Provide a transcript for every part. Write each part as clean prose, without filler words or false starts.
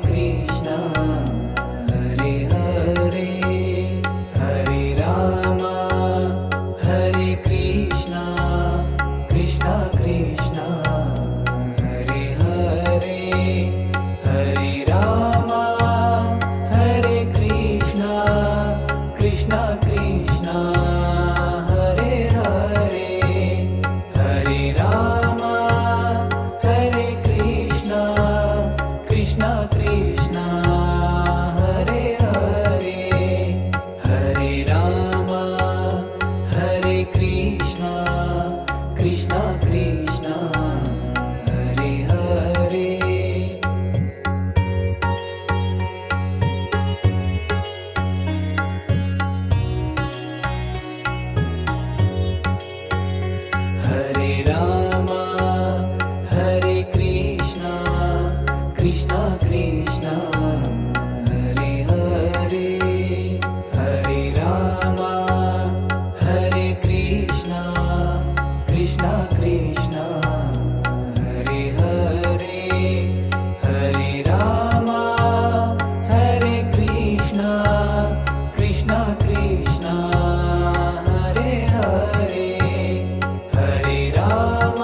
Krishna Hare Hare Hare Ram Hare Krishna Krishna Krishna Hare Hare Hare Ram Hare Krishna Krishna Krishna Hare Hare Hare Ram Hare Krishna Krishna Krishna Hare Hare Hare Ram Hare Krishna Krishna Krishna Hare Hare Hare Ram Hare Krishna Krishna Krishna Hare Hare Hare Ram Hare Krishna Krishna Krishna Hare Hare Hare Ram Hare Krishna Krishna Krishna Hare Hare Hare Ram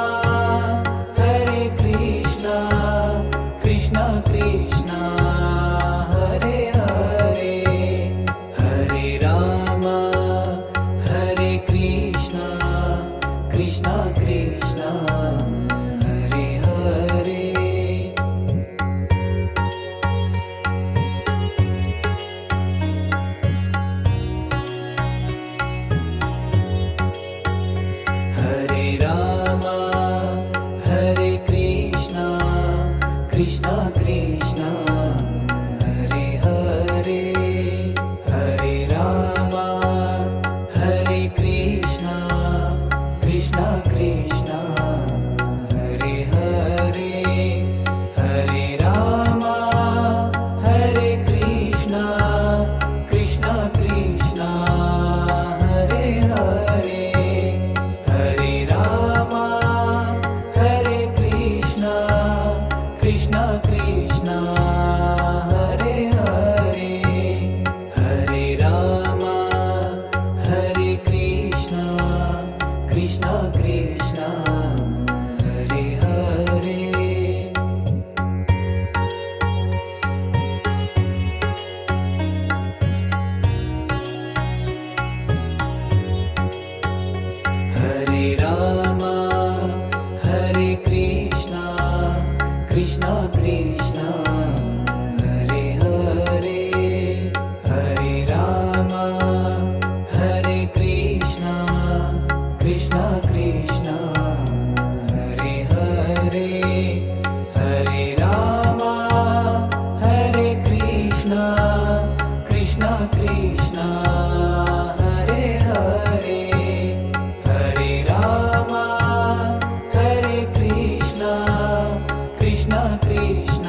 Hare Krishna Krishna Krishna Hare Hare Hare Ram Hare Krishna Krishna Krishna Hare Hare Hare Ram Hare Krishna Krishna Krishna Hare Hare Hare Ram Hare Krishna Krishna Krishna Hare Hare Hare Ram Hare Krishna Krishna Krishna Hare Hare Hare Ram Hare Krishna Krishna Krishna Hare Hare Hare Ram Hare Krishna Krishna Krishna Hare Hare Hare Ram Hare Krishna Krishna Krishna Hare Hare Hare Ram Hare Krishna Krishna Krishna Hare Hare Hare Ram Hare Krishna Krishna Krishna Hare Hare Hare Ram Hare Krishna Krishna Krishna